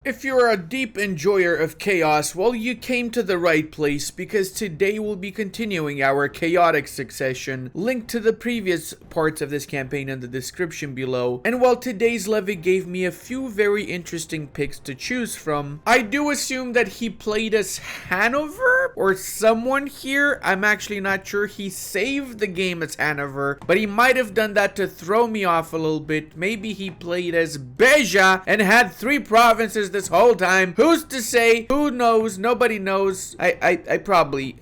If you're a deep enjoyer of chaos, well, you came to the right place because today we'll be continuing our chaotic succession. Link to the previous parts of this campaign in the description below. And while today's levy gave me a few very interesting picks to choose from, I do assume that he played as Hanover or someone here. I'm actually not sure. He saved the game as Hanover, but he might have done that to throw me off a little bit. Maybe he played as Beja and had 3 provinces this whole time. Who's to say? Who knows? Nobody knows. I probably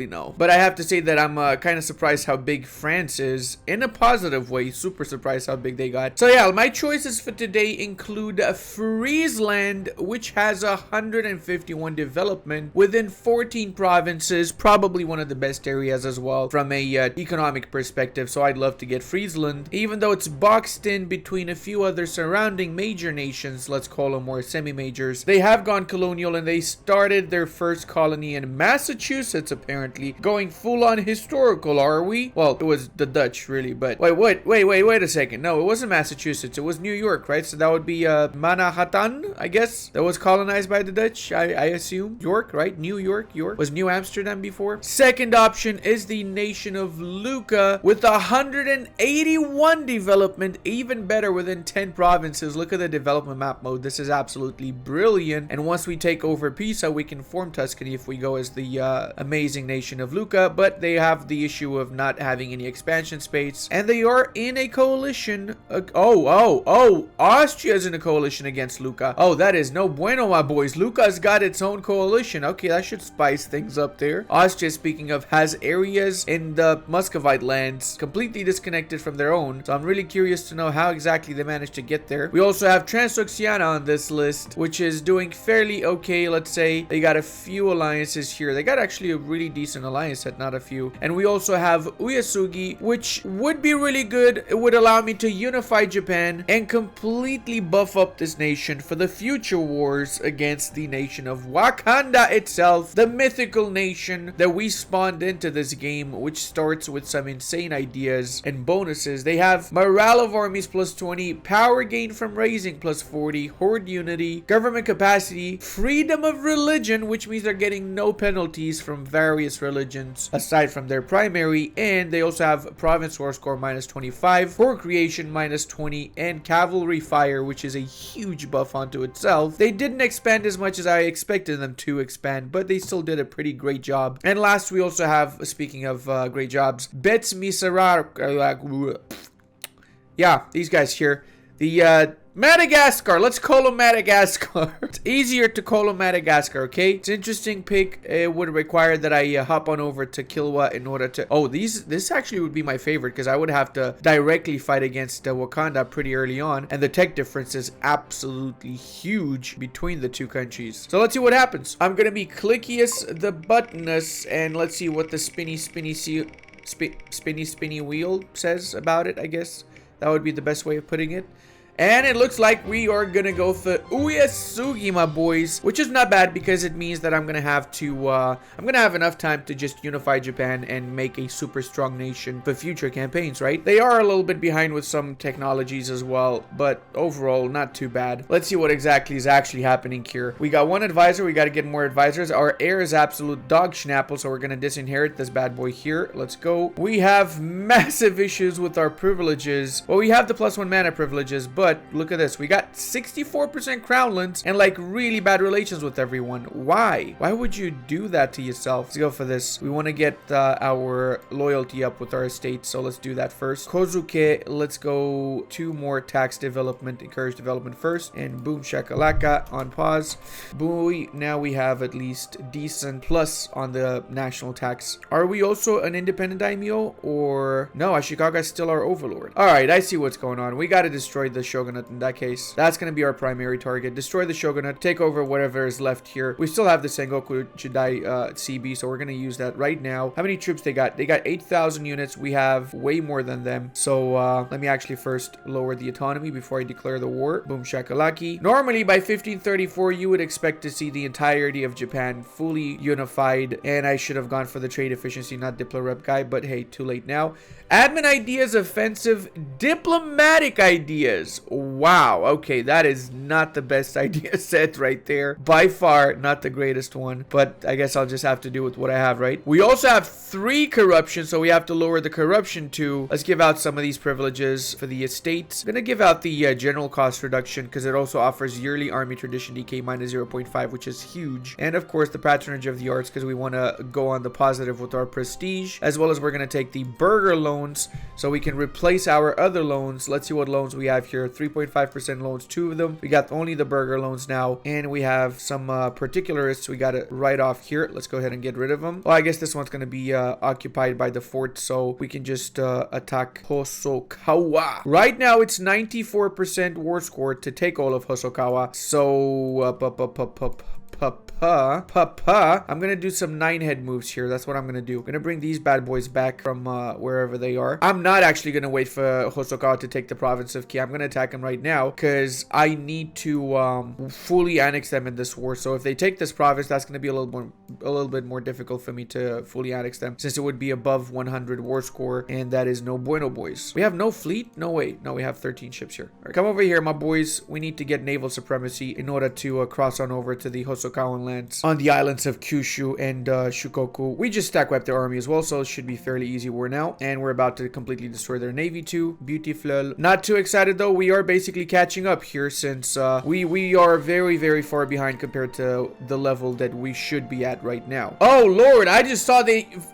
know. But I have to say that I'm kind of surprised how big France is in a positive way. Super surprised how big they got. So yeah, my choices for today include Friesland, which has 151 development within 14 provinces. Probably one of the best areas as well from a economic perspective. So I'd love to get Friesland, even though it's boxed in between a few other surrounding major nations. Let's call them more semi-majors. They have gone colonial and they started their first colony in Massachusetts, apparently. Going full-on historical, are we? Well, it was the Dutch, really, but... Wait a second. No, it wasn't Massachusetts. It was New York, right? So that would be Manhattan, I guess. That was colonized by the Dutch, I assume. York, right? New York. Was New Amsterdam before? Second option is the nation of Lucca with 181 development. Even better, within 10 provinces. Look at the development map mode. This is absolutely brilliant. And once we take over Pisa, we can form Tuscany if we go as the amazing nation of Lucca. But they have the issue of not having any expansion space, and they are in a coalition. Austria's in a coalition against Lucca. Oh, that is no bueno, my boys. Lucca's got its own coalition. Okay, that should spice things up there. Austria, speaking of, has areas in the Muscovite lands completely disconnected from their own, so I'm really curious to know how exactly they managed to get there. We also have Transoxiana on this list, which is doing fairly okay. Let's say they got a few alliances here. They got actually a really decent alliance set, not a few. And we also have Uesugi, which would be really good. It would allow me to unify Japan and completely buff up this nation for the future wars against the nation of Wakanda itself, the mythical nation that we spawned into this game, which starts with some insane ideas and bonuses. They have morale of armies plus 20, power gain from raising plus 40, horde unity, government capacity, freedom of religion, which means they're getting no penalties from various religions aside from their primary, and they also have province war score minus 25, horde creation minus 20, and cavalry fire, which is a huge buff onto itself. They didn't expand as much as I expected them to expand, but they still did a pretty great job. And last, we also have, speaking of great jobs, Bets Miserar. Yeah, these guys here. The Madagascar. Let's call him Madagascar. It's easier to call him Madagascar, okay? It's an interesting pick. It would require that I hop on over to Kilwa in order to... Oh, this actually would be my favorite because I would have to directly fight against Wakanda pretty early on. And the tech difference is absolutely huge between the two countries. So let's see what happens. I'm going to be clickiest the buttonest, and let's see what the spinny wheel says about it, I guess. That would be the best way of putting it. And it looks like we are gonna go for Uesugi, my boys, which is not bad because it means that I'm gonna have enough time to just unify Japan and make a super strong nation for future campaigns, right? They are a little bit behind with some technologies as well, but overall, not too bad. Let's see what exactly is actually happening here. We got one advisor. We got to get more advisors. Our heir is absolute dog schnapple, so we're gonna disinherit this bad boy here. Let's go. We have massive issues with our privileges. Well, we have the +1 mana privileges, but look at this. We got 64% crownlands and like really bad relations with everyone. Why? Why would you do that to yourself? Let's go for this. We want to get our loyalty up with our estate, so let's do that first. Kozuke, let's go 2 more tax development, encourage development first, and boom shakalaka on pause. Boom, now we have at least decent plus on the national tax. Are we also an independent daimyo, or no? Ashikaga is still our overlord. All right, I see what's going on. We got to destroy the shogunate in that case. That's going to be our primary target. Destroy the shogunate, take over whatever is left here. We still have the Sengoku Jidai CB, so we're going to use that right now. How many troops they got? They got 8,000 units. We have way more than them. So let me actually first lower the autonomy before I declare the war. Boom shakalaki. Normally by 1534 you would expect to see the entirety of Japan fully unified, and I should have gone for the trade efficiency, not Diplo rep guy, but hey, too late now. Admin ideas, offensive, diplomatic ideas. Wow, okay, that is not the best idea set right there. By far, not the greatest one, but I guess I'll just have to do with what I have, right? We also have 3 corruption, so we have to lower the corruption to. Let's give out some of these privileges for the estates. I'm gonna give out the general cost reduction because it also offers yearly army tradition decay minus 0.5, which is huge. And of course, the patronage of the arts because we want to go on the positive with our prestige, as well as we're gonna take the burger loans so we can replace our other loans. Let's see what loans we have here. 3.5% loans, 2 of them. We got only the burger loans now, and we have some particularists we got to write off here. Let's go ahead and get rid of them. Well, I guess this one's going to be occupied by the fort, so we can just attack Hosokawa. Right now, it's 94% war score to take all of Hosokawa. So, I'm gonna do some 9-head moves here. That's what I'm gonna do. I'm gonna bring these bad boys back from wherever they are. I'm not actually gonna wait for Hosokawa to take the province of Ki. I'm gonna attack him right now because I need to fully annex them in this war. So if they take this province, that's gonna be a little bit more difficult for me to fully annex them, since it would be above 100 war score, and that is no bueno, boys. We have no fleet? No, wait. No, we have 13 ships here. All right, come over here, my boys. We need to get naval supremacy in order to cross on over to the Hosokawan lands on the islands of Kyushu and Shukoku. We just stack wiped their army as well, so it should be fairly easy war now. And we're about to completely destroy their navy too. Beautiful. Not too excited though. We are basically catching up here since we are very, very far behind compared to the level that we should be at right now. Oh Lord, I just saw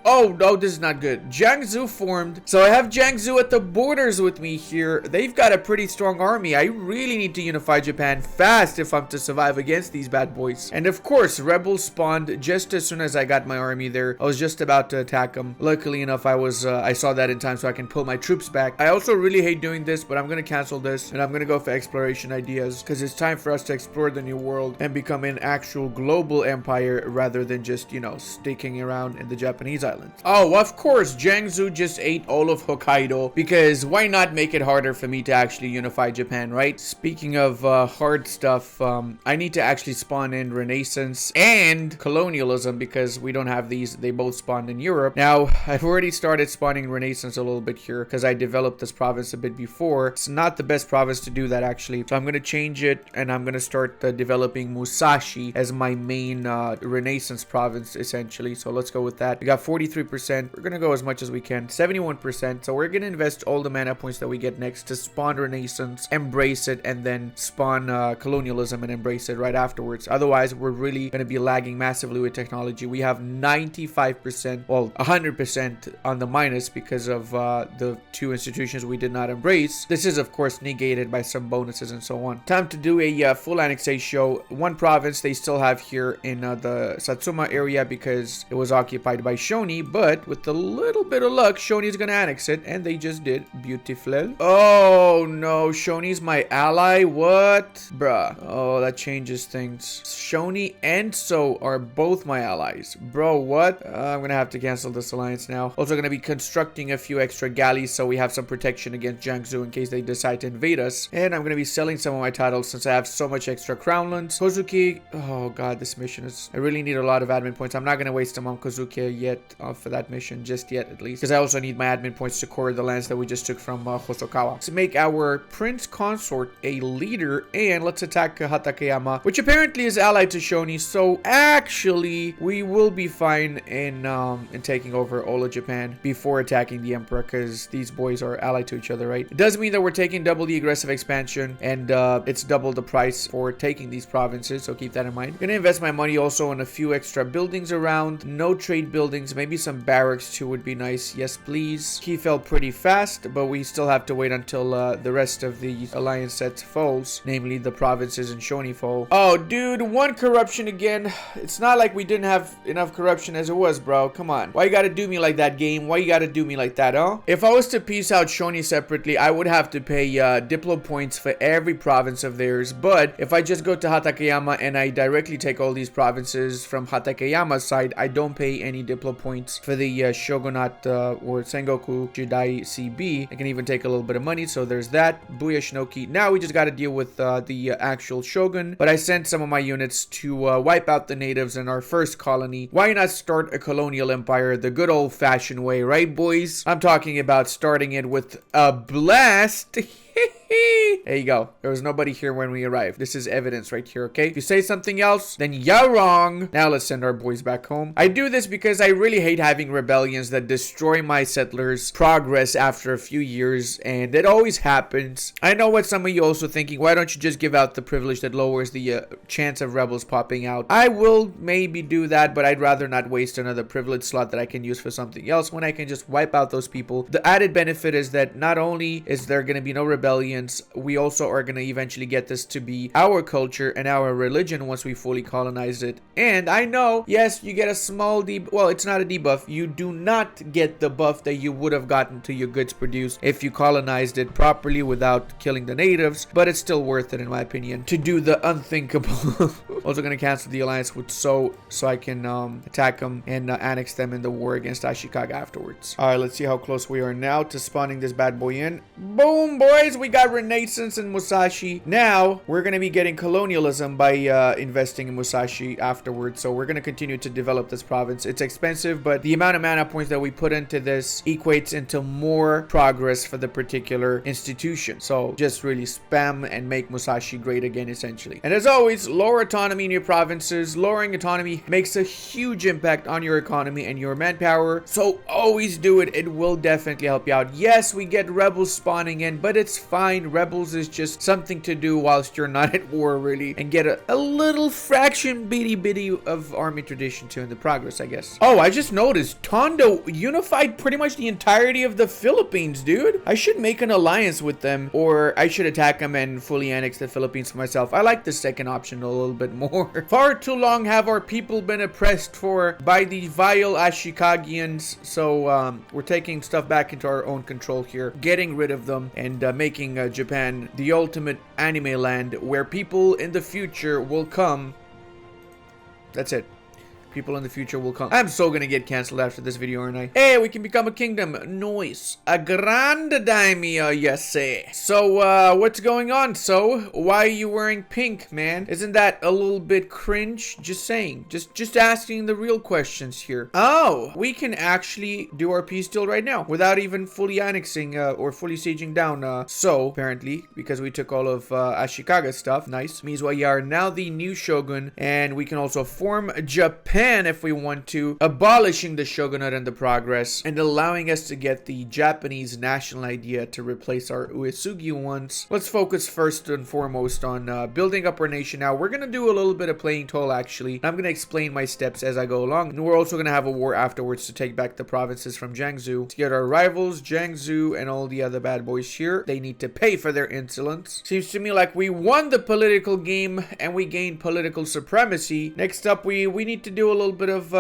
oh no, this is not good. Jiangsu formed. So I have Jiangsu at the borders with me here. They've got a pretty strong army. I really need to unify Japan fast if I'm to survive against these bad boys. And of course, rebels spawned just as soon as I got my army there. I was just about to attack them. Luckily enough, I saw that in time so I can pull my troops back. I also really hate doing this, but I'm gonna cancel this and I'm gonna go for exploration ideas because it's time for us to explore the new world and become an actual global empire rather than just, you know, sticking around in the Japanese islands. Oh, of course, Jiangsu just ate all of Hokkaido because why not make it harder for me to actually unify Japan, right? Speaking of hard stuff, I need to actually spawn in Renaissance and colonialism because we don't have these. They both spawned in Europe. Now, I've already started spawning Renaissance a little bit here because I developed this province a bit before. It's not the best province to do that actually. So I'm going to change it and I'm going to start developing Musashi as my main Renaissance province essentially. So let's go with that. We got 43%. We're going to go as much as we can. 71%. So we're going to invest all the mana points that we get next to spawn Renaissance, embrace it, and then spawn colonialism and embrace it right afterwards. Otherwise, we're really going to be lagging massively with technology. We have 95%, well, 100% on the minus because of the 2 institutions we did not embrace. This is, of course, negated by some bonuses and so on. Time to do a full annexation show. 1 province they still have here in the Satsuma area because it was occupied by Shoni, but with a little bit of luck, Shoni is going to annex it, and they just did. Beautiful. Oh, no. Shoni's my ally? What? Bruh. Oh, that changes things. Shoni and So are both my allies. Bro, what? I'm gonna have to cancel this alliance now. Also gonna be constructing a few extra galleys so we have some protection against Jiangsu in case they decide to invade us. And I'm gonna be selling some of my titles since I have so much extra crownlands. Kozuki, oh god, this mission is... I really need a lot of admin points. I'm not gonna waste them on Kozuki yet for that mission, just yet at least. Because I also need my admin points to core the lands that we just took from Hosokawa. To make our prince consort a leader, and let's attack Hatakeyama, which apparently is allied to Shoni. So actually, we will be fine in taking over all of Japan before attacking the Emperor, because these boys are allied to each other, right? It does mean that we're taking double the aggressive expansion, and it's double the price for taking these provinces, so keep that in mind. I'm gonna invest my money also in a few extra buildings around. No trade buildings, maybe some barracks too would be nice. Yes, please. He fell pretty fast, but we still have to wait until the rest of the alliance sets falls, namely the provinces in Shoni fall. Oh, dude, 1 corruption again. It's not like we didn't have enough corruption as it was, bro. Come on. Why you gotta do me like that, game? Why you gotta do me like that, huh? If I was to piece out Shoni separately, I would have to pay Diplo points for every province of theirs. But if I just go to Hatakeyama and I directly take all these provinces from Hatakeyama's side, I don't pay any Diplo points for the Shogunate or Sengoku Jidai CB. I can even take a little bit of money, so there's that. Booyah Shinoki. Now we just gotta deal with the actual Shogun. But I sent some of my units to wipe out the natives in our first colony. Why not start a colonial empire the good old-fashioned way, right, boys? I'm talking about starting it with a blast. There you go. There was nobody here when we arrived. This is evidence right here, okay? If you say something else, then you're wrong. Now let's send our boys back home. I do this because I really hate having rebellions that destroy my settlers' progress after a few years, and it always happens. I know what some of you also thinking, why don't you just give out the privilege that lowers the chance of rebels popping out? I will maybe do that, but I'd rather not waste another privilege slot that I can use for something else when I can just wipe out those people. The added benefit is that not only is there going to be no rebellions, we also are going to eventually get this to be our culture and our religion once we fully colonize it. And I know, yes, you get a small well, it's not a debuff. You do not get the buff that you would have gotten to your goods produced if you colonized it properly without killing the natives, but it's still worth it in my opinion to do the unthinkable. Also going to cancel the alliance with so I can attack them and annex them in the war against Ashikaga afterwards. All right, let's see how close we are now to spawning this bad boy in. Boom, boys, we got Renaissance in Musashi. Now we're going to be getting colonialism by investing in Musashi afterwards. So we're going to continue to develop this province. It's expensive, but the amount of mana points that we put into this equates into more progress for the particular institution. So just really spam and make Musashi great again, essentially. And as always, lower autonomy in your provinces. Lowering autonomy makes a huge impact on your economy and your manpower. So always do it. It will definitely help you out. Yes, we get rebels spawning in, but it's fine. Rebels is just something to do whilst you're not at war, really, and get a little fraction bitty of army tradition too in the progress, I guess. Oh, I just noticed Tondo unified pretty much the entirety of the Philippines, dude. I should make an alliance with them, or I should attack them and fully annex the Philippines for myself. I like the second option a little bit more. Far too long have our people been oppressed by the vile Ashikagians, so we're taking stuff back into our own control here, getting rid of them, and making Japan the ultimate anime land where people in the future will come. That's it. People in the future will come. I'm so gonna get canceled after this video, aren't I? Hey, we can become a kingdom. Nice. A grande daimyo, yes say. So, what's going on? So, why are you wearing pink, man? Isn't that a little bit cringe? Just saying. Just asking the real questions here. Oh, we can actually do our peace deal right now without even fully annexing or fully sieging down. So, apparently, because we took all of Ashikaga stuff, nice, means we are now the new shogun, and we can also form Japan if we want to, abolishing the shogunate and the progress and allowing us to get the Japanese national idea to replace our Uesugi ones. Let's focus first and foremost on building up our nation. Now we're gonna do a little bit of playing toll actually. I'm gonna explain my steps as I go along, and we're also gonna have a war afterwards to take back the provinces from Jiangsu to get our rivals Jiangsu and all the other bad boys here. They need to pay for their insolence. Seems to me like we won the political game and we gained political supremacy. Next up, we need to do a little bit of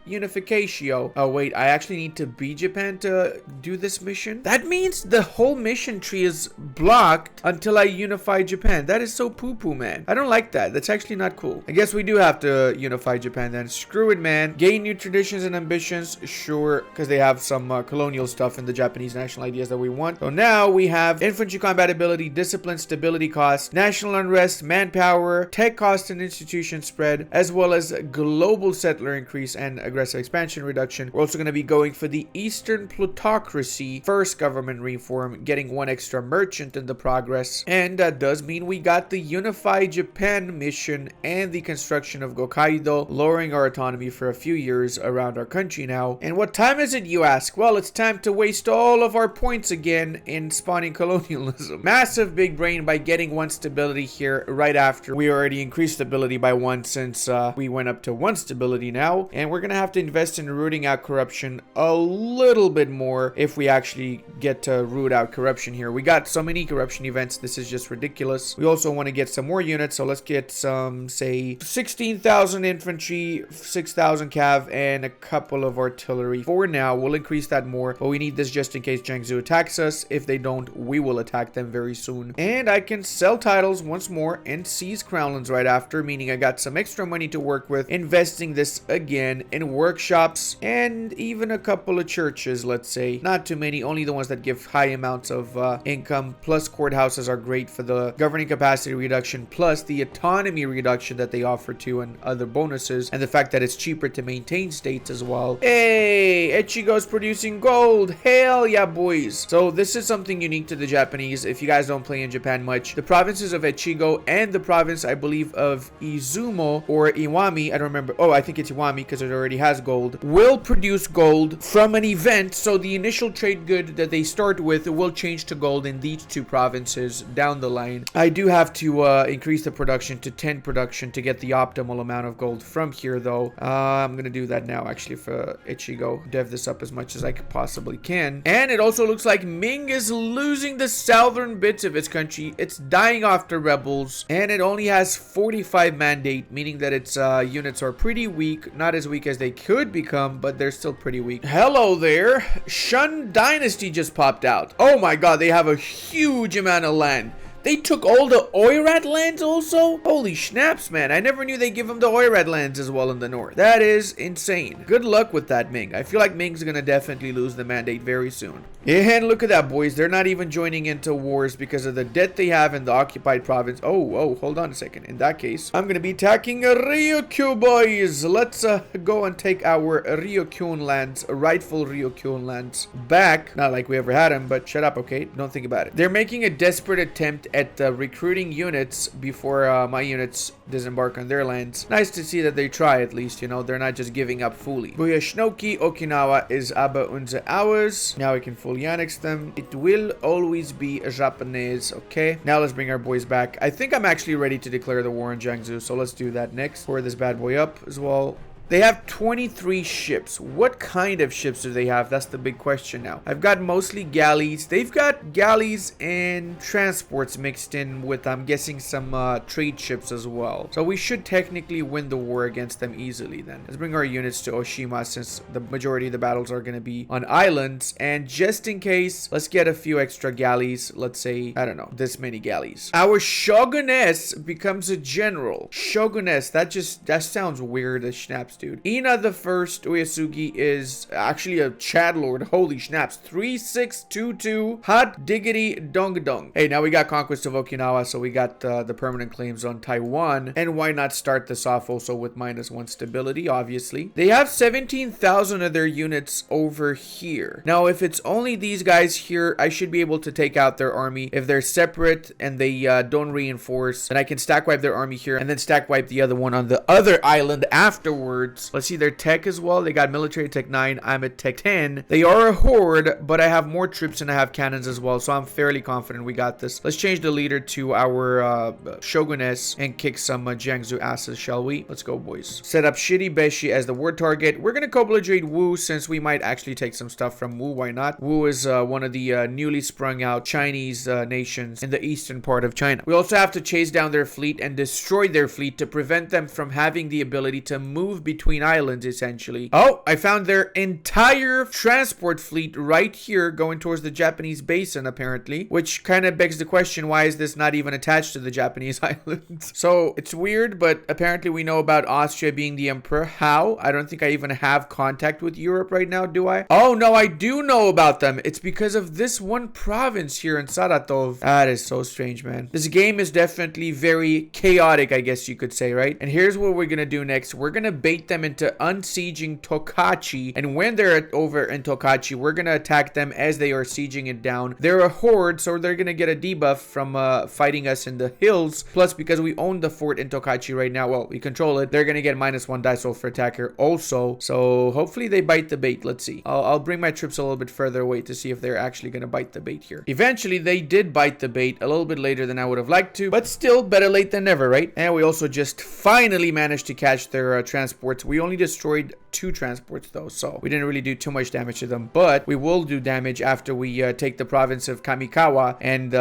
unification. Oh wait, I actually need to be Japan to do this mission. That means the whole mission tree is blocked until I unify Japan. That is so poo-poo, man. I don't like that. That's actually not cool. I guess we do have to unify Japan then. Screw it, man. Gain new traditions and ambitions, sure, because they have some colonial stuff in the Japanese national ideas that we want. So now we have infantry combat ability, discipline, stability cost, national unrest, manpower, tech cost and institution spread, as well as global settler increase and aggressive expansion reduction. We're also going to be going for the Eastern Plutocracy first government reform, getting one extra merchant in the progress, and that does mean we got the Unify Japan mission and the construction of Gokkaido, lowering our autonomy for a few years around our country now. And what time is it, you ask? Well, it's time to waste all of our points again in spawning colonialism. Massive big brain by getting one stability here right after we already increased stability by one, since we went up to one stability now, and we're gonna have to invest in rooting out corruption a little bit more if we actually get to root out corruption here. We got so many corruption events, this is just ridiculous. We also want to get some more units, so let's get some, say, 16,000 infantry, 6,000 cav, and a couple of artillery. For now, we'll increase that more, but we need this just in case Jiangsu attacks us. If they don't, we will attack them very soon. And I can sell titles once more and seize crownlands right after, meaning I got some extra money to work with, investing this again in 15 workshops, and even a couple of churches, let's say. Not too many, only the ones that give high amounts of income. Plus, courthouses are great for the governing capacity reduction, plus the autonomy reduction that they offer to, and other bonuses, and the fact that it's cheaper to maintain states as well. Hey, Echigo's producing gold. Hell yeah, boys. So this is something unique to the Japanese. If you guys don't play in Japan much, the provinces of Echigo and the province, I believe, of Izumo or Iwami, I don't remember. Oh, I think it's Iwami because it already has gold, will produce gold from an event. So the initial trade good that they start with will change to gold in these two provinces down the line. I do have to increase the production to 10 production to get the optimal amount of gold from here, though. I'm gonna do that now, actually, for Ichigo. Dev this up as much as I possibly can. And it also looks like Ming is losing the southern bits of its country. It's dying off to rebels, and it only has 45 mandate, meaning that its units are pretty weak. Not as weak as they could become, but they're still pretty weak. Hello there. Shun Dynasty just popped out. Oh my god, they have a huge amount of land. They took all the Oirat lands also? Holy snaps, man. I never knew they give them the Oirat lands as well in the north. That is insane. Good luck with that, Ming. I feel like Ming's gonna definitely lose the mandate very soon. And look at that, boys. They're not even joining into wars because of the debt they have in the occupied province. Oh, hold on a second. In that case, I'm gonna be attacking Ryukyu, boys. Let's go and take our Ryukyun lands, rightful Ryukyun lands, back. Not like we ever had them, but shut up, okay? Don't think about it. They're making a desperate attempt at recruiting units before my units disembark on their lands. Nice to see that they try at least, you know, they're not just giving up fully. Buyashnoki Okinawa is aber unser ours. Now we can fully annex them. It will always be Japanese, okay? Now let's bring our boys back. I think I'm actually ready to declare the war on Jiangsu, so let's do that next. Pour this bad boy up as well. They have 23 ships. What kind of ships do they have? That's the big question now. I've got mostly galleys. They've got galleys and transports mixed in with, I'm guessing, some trade ships as well. So we should technically win the war against them easily then. Let's bring our units to Oshima since the majority of the battles are going to be on islands. And just in case, let's get a few extra galleys. Let's say, I don't know, this many galleys. Our shoguness becomes a general. Shoguness, that sounds weird as snaps, dude. Ina the First Uesugi is actually a Chad Lord. Holy snaps. 3622 hot diggity dong dong. Hey, now we got Conquest of Okinawa, so we got the permanent claims on Taiwan. And why not start this off also with -1 stability, obviously. They have 17,000 of their units over here. Now, if it's only these guys here, I should be able to take out their army. If they're separate and they don't reinforce, then I can stack wipe their army here and then stack wipe the other one on the other island afterwards. Let's see their tech as well. They got military tech 9. I'm at tech 10. They are a horde, but I have more troops and I have cannons as well, so I'm fairly confident we got this. Let's change the leader to our shoguness and kick some Jiangsu asses, shall we? Let's go, boys. Set up Shiri Beshi as the war target. We're gonna co-belligerate Wu since we might actually take some stuff from Wu. Why not? Wu is one of the newly sprung out Chinese nations in the eastern part of China. We also have to chase down their fleet and destroy their fleet to prevent them from having the ability to move between islands, essentially. Oh, I found their entire transport fleet right here going towards the Japanese basin, apparently, which kind of begs the question, why is this not even attached to the Japanese islands? So it's weird, but apparently we know about Austria being the emperor. How? I don't think I even have contact with Europe right now, do I? Oh no, I do know about them. It's because of this one province here in Saratov. That is so strange, man. This game is definitely very chaotic, I guess you could say, right? And here's what we're gonna do next. We're gonna bait them into unsieging Tokachi, and when they're over in Tokachi, we're gonna attack them as they are sieging it down. They're a horde, so they're gonna get a debuff from fighting us in the hills. Plus, because we own the fort in Tokachi right now, well, we control it, they're gonna get -1 dice roll for attacker also. So hopefully they bite the bait. Let's see. I'll bring my troops a little bit further away to see if they're actually gonna bite the bait here. Eventually, they did bite the bait a little bit later than I would have liked to, but still better late than never, right? And we also just finally managed to catch their transports. We only destroyed 2 transports though, so we didn't really do too much damage to them, but we will do damage after we take the province of Kamikawa, and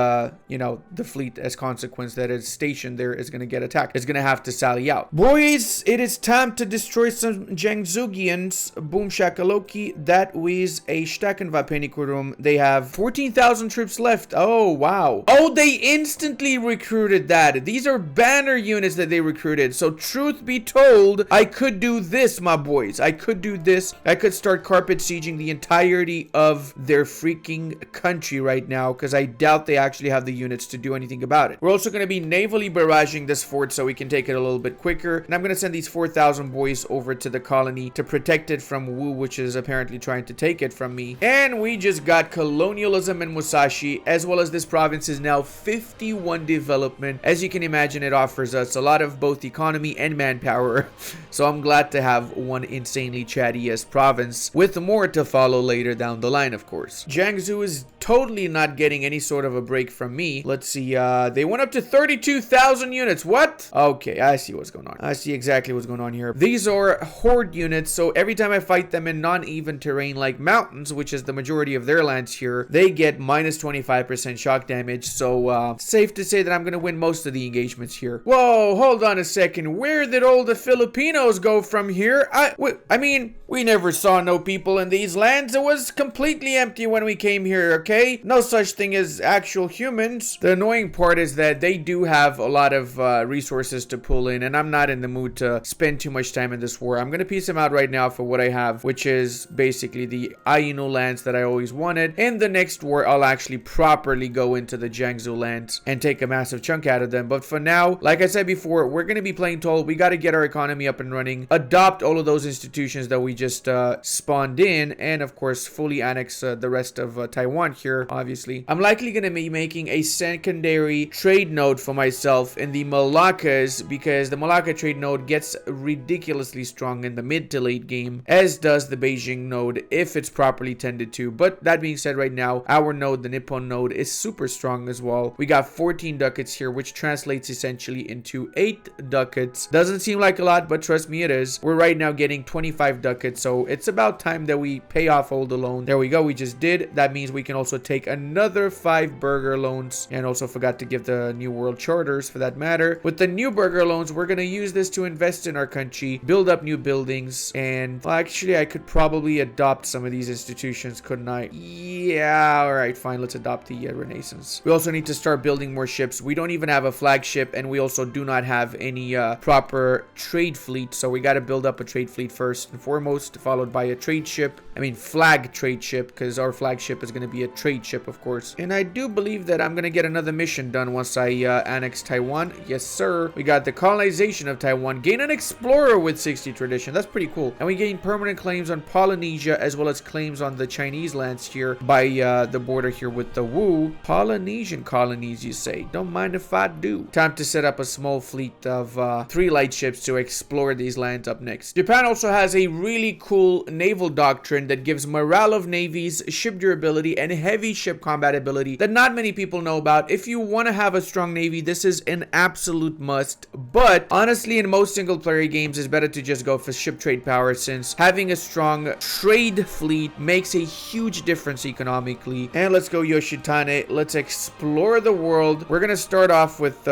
you know, the fleet as consequence that is stationed there is going to get attacked. It's going to have to sally out. Boys, it is time to destroy some Jiangsugians. Boom shakaloki. That was a Stackenwapenikurum. They have 14,000 troops left. Oh wow. Oh, they instantly recruited that. These are banner units that they recruited, so truth be told, I could do this, my boys. I could do this. I could start carpet sieging the entirety of their freaking country right now, because I doubt they actually have the units to do anything about it. We're also going to be navally barraging this fort so we can take it a little bit quicker. And I'm going to send these 4,000 boys over to the colony to protect it from Wu, which is apparently trying to take it from me. And we just got colonialism in Musashi, as well as this province is now 51 development. As you can imagine, it offers us a lot of both economy and manpower. So I'm glad to have one insanely chatty-ass province, with more to follow later down the line, of course. Jiangsu is totally not getting any sort of a break from me. Let's see, they went up to 32,000 units. What? Okay, I see what's going on. I see exactly what's going on here. These are horde units, so every time I fight them in non-even terrain like mountains, which is the majority of their lands here, they get minus 25% shock damage. So safe to say that I'm gonna win most of the engagements here. Whoa, hold on a second. Where did all the Filipinos go from here? I mean, we never saw no people in these lands. It was completely empty when we came here, okay? No such thing as actual humans. The annoying part is that they do have a lot of resources to pull in, and I'm not in the mood to spend too much time in this war. I'm gonna piece them out right now for what I have, which is basically the Ainu lands that I always wanted. In the next war, I'll actually properly go into the Jiangsu lands and take a massive chunk out of them. But for now, like I said before, we're gonna be playing tall. We gotta get our economy up and running, adopt all of those institutions that we just spawned in, and of course fully annex the rest of Taiwan here. Obviously, I'm likely gonna be making a secondary trade node for myself in the Malaccas, because the Malacca trade node gets ridiculously strong in the mid to late game, as does the Beijing node if it's properly tended to. But that being said, right now our node, the Nippon node, is super strong as well. We got 14 ducats here, which translates essentially into 8 ducats. Doesn't seem like a lot, but trust me, it is. We're right now getting 25 ducats, so it's about time that we pay off all the loans. There we go, we just did. That means we can also take another 5 burger loans, and also forgot to give the New World Charters for that matter. With the new burger loans, we're gonna use this to invest in our country, build up new buildings, and well, actually I could probably adopt some of these institutions, couldn't I? Yeah, alright, fine, let's adopt the Renaissance. We also need to start building more ships. We don't even have a flagship, and we also do not have any proper trade fleet, so we gotta build up a trade fleet first and foremost, followed by a trade ship. I mean flag trade ship, because our flagship is gonna be a trade ship, of course. And I do believe that I'm gonna get another mission done once I annex Taiwan. Yes sir. We got the colonization of Taiwan, gain an explorer with 60 tradition. That's pretty cool. And we gain permanent claims on Polynesia, as well as claims on the Chinese lands here by the border here with the Wu. Polynesian colonies, you say? Don't mind if I do. Time to set up a small fleet of 3 light ships to explore these lands up next. Japan also has a really cool naval doctrine that gives morale of navies, ship durability, and heavy ship combat ability that not many people know about. If you want to have a strong navy, this is an absolute must. But honestly, in most single player games, it's better to just go for ship trade power, since having a strong trade fleet makes a huge difference economically. And let's go Yoshitane. Let's explore the world. We're gonna start off with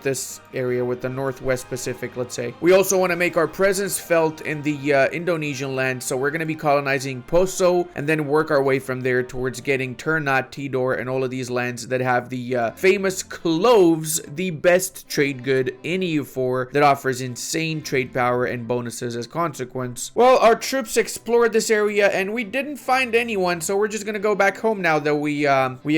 this area, with the Northwest Pacific, let's say. We also want to make our presence felt in the Indonesian land, so we're gonna be colonizing Poso and then work our way from there towards getting Ternate, Tidor, and all of these lands that have the famous cloves, the best trade good in EU4 that offers insane trade power and bonuses as consequence. Well, our troops explored this area and we didn't find anyone, so we're just gonna go back home now that we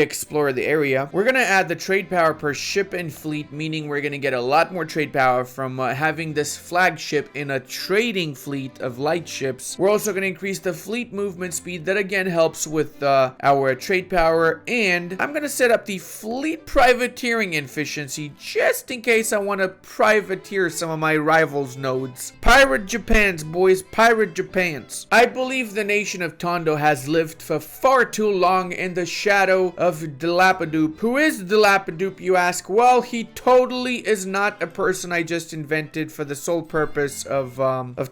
explored the area. We're gonna add the trade power per ship and fleet, meaning we're gonna get a lot more trade power from having this flagship in a trading fleet of light ships. We're also gonna increase the fleet movement speed, that again helps with our trade power, and I'm gonna set up the fleet privateering efficiency just in case I want to privateer some of my rivals' nodes. Pirate Japans, boys, Pirate Japans. I believe the nation of Tondo has lived for far too long in the shadow of Dilapadoop. Who is Dilapadoop, you ask? Well, he totally is not a person I just invented for the sole purpose of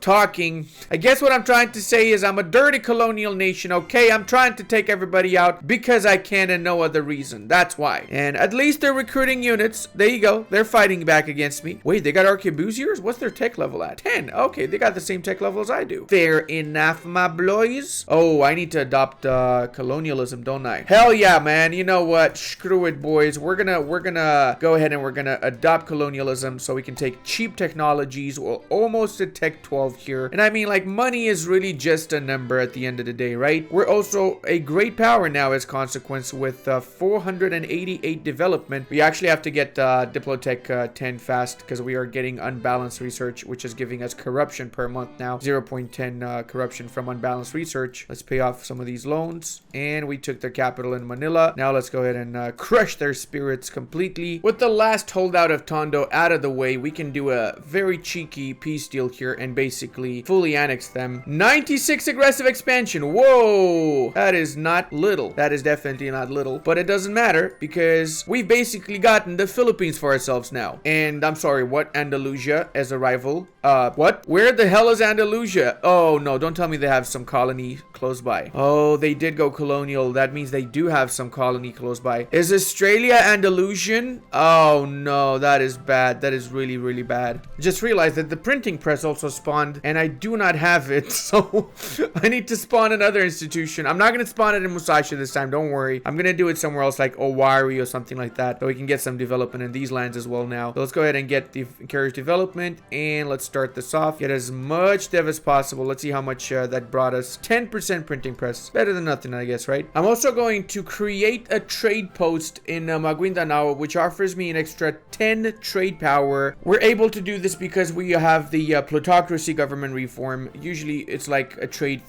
talking. I guess what I'm trying to say is I'm a dirty colonial nation, okay? I'm trying to take everybody out because I can and no other reason. That's why. And at least they're recruiting units. There you go. They're fighting back against me. Wait, they got arquebusiers? What's their tech level at? 10. Okay, they got the same tech level as I do. Fair enough, my boys. Oh, I need to adopt colonialism, don't I? Hell yeah, man. You know what? Screw it, boys. We're gonna go ahead and we're gonna adopt colonialism so we can take cheap technologies, will almost at Tech 12 here. And I mean, like, money is really just a number at the end of the day, right? We're also a great power now as consequence with 488 development. We actually have to get Diplotech 10 fast because we are getting unbalanced research, which is giving us corruption per month now. 0.10 corruption from unbalanced research. Let's pay off some of these loans. And we took their capital in Manila. Now let's go ahead and crush their spirits completely. With the last holdout of Tondo out of the way, we can do a very cheeky peace deal here and basically fully annex them. 96 aggressive expansion. Whoa! That is not little. That is definitely not little. But it doesn't matter because we've basically gotten the Philippines for ourselves now. And I'm sorry, what? Andalusia as a rival? What? Where the hell is Andalusia? Oh no, don't tell me they have some colony close by. Oh, they did go colonial. That means they do have some colony close by. Is Australia Andalusian? Oh no, that is bad. That is really, really bad. Just realized that the printing press also spawned and I do not have it. So I need to spawn another institution. I'm not going to spawn it in Musashi this time. Don't worry. I'm going to do it somewhere else like Owari or something like that. So we can get some development in these lands as well now. So let's go ahead and get the carriage development and let's start this off. Get as much dev as possible. Let's see how much that brought us. 10% printing press. Better than nothing, I guess, right? I'm also going to create a trade post in Maguindanao, which offers me an extra 10 trade power. We're able to do this because we have the plutocracy government reform. Usually it's like a trade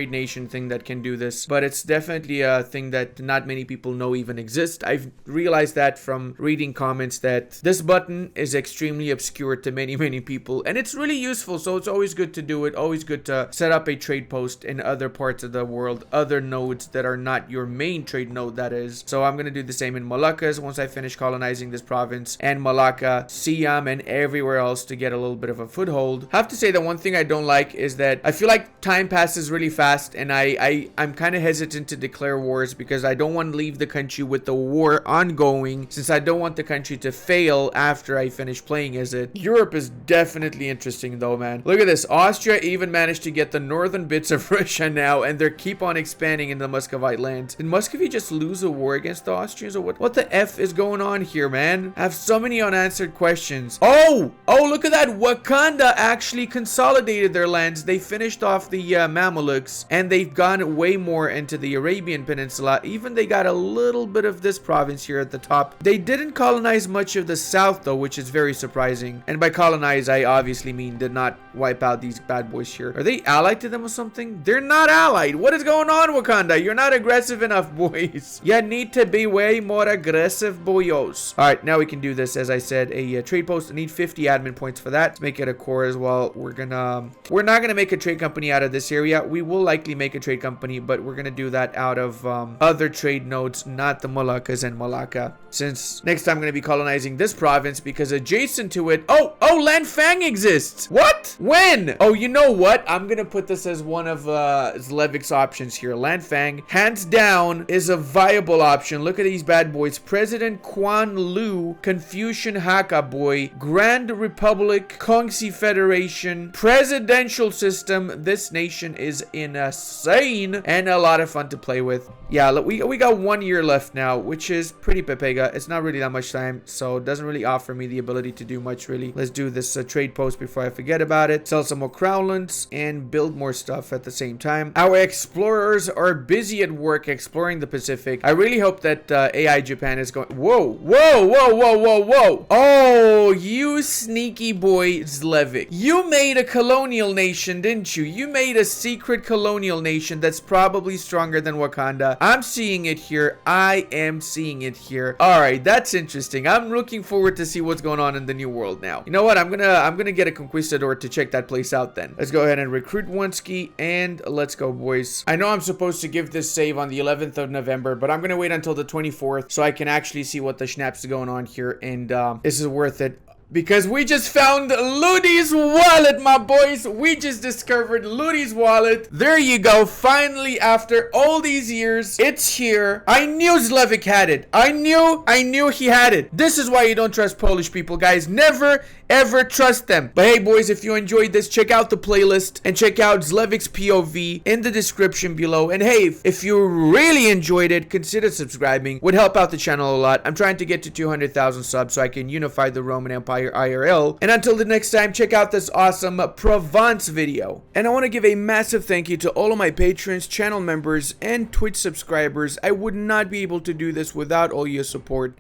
nation thing that can do this, but it's definitely a thing that not many people know even exists. I've realized that from reading comments that this button is extremely obscure to many people, and it's really useful, so it's always good to do it. Always good to set up a trade post in other parts of the world, other nodes that are not your main trade node, that is. So I'm gonna do the same in Moluccas once I finish colonizing this province, and Malacca, Siam, and everywhere else to get a little bit of a foothold. I have to say that one thing I don't like is that I feel like time passes really fast, and I'm kind of hesitant to declare wars because I don't want to leave the country with the war ongoing, since I don't want the country to fail after I finish playing as it. Europe is definitely interesting though, man. Look at this. Austria even managed to get the northern bits of Russia now, and they keep on expanding in the Muscovite lands. Did Muscovy just lose a war against the Austrians or what? What the F is going on here, man? I have so many unanswered questions. Oh, look at that. Wakanda actually consolidated their lands. They finished off the Mamelukes, and they've gone way more into the Arabian Peninsula. Even they got a little bit of this province here at the top. They didn't colonize much of the south though, which is very surprising. And by colonize, I obviously mean did not wipe out these bad boys here. Are they allied to them or something? They're not allied. What is going on, Wakanda? You're not aggressive enough, boys. You need to be way more aggressive, boyos. All right, now we can do this. As I said, a trade post. I need 50 admin points for that. Let's make it a core as well. We're not gonna make a trade company out of this area. We will likely make a trade company, but we're gonna do that out of other trade nodes, not the Moluccas and Malacca. Since next time I'm gonna be colonizing this province because adjacent to it. Oh, Lanfang exists. What? When? Oh, you know what? I'm gonna put this as one of Zlevik's options here. Lanfang, hands down, is a viable option. Look at these bad boys. President Quan Lu, Confucian Hakka boy, Grand Republic, Kongsi Federation, presidential system. This nation is insane and a lot of fun to play with. Yeah, look, we got 1 year left now, which is pretty pepega. It's not really that much time, so it doesn't really offer me the ability to do much, really. Let's do this trade post before I forget about it. Sell some more crownlands and build more stuff at the same time. Our explorers are busy at work exploring the Pacific. I really hope that AI Japan is going... Whoa. Oh, you sneaky boy, Zlevik. You made a colonial nation, didn't you? You made a secret colonial nation that's probably stronger than Wakanda. I'm seeing it here. I am seeing it here. All right, that's interesting. I'm looking forward to see what's going on in the new world now. You know what? I'm gonna get a conquistador to check that place out then. Let's go ahead and recruit Wonsky and let's go, boys. I know I'm supposed to give this save on the 11th of November, but I'm gonna wait until the 24th so I can actually see what the schnaps is going on here, and this is worth it. Because we just found Ludi's wallet, my boys. We just discovered Ludi's wallet. There you go. Finally, after all these years, it's here. I knew Zlevik had it. I knew he had it. This is why you don't trust Polish people, guys. Never, ever trust them. But hey, boys, if you enjoyed this, check out the playlist and check out Zlevik's POV in the description below. And hey, if you really enjoyed it, consider subscribing. Would help out the channel a lot. I'm trying to get to 200,000 subs so I can unify the Roman Empire Empire IRL. And until the next time, check out this awesome Provence video. And I want to give a massive thank you to all of my patrons, channel members, and Twitch subscribers. I would not be able to do this without all your support.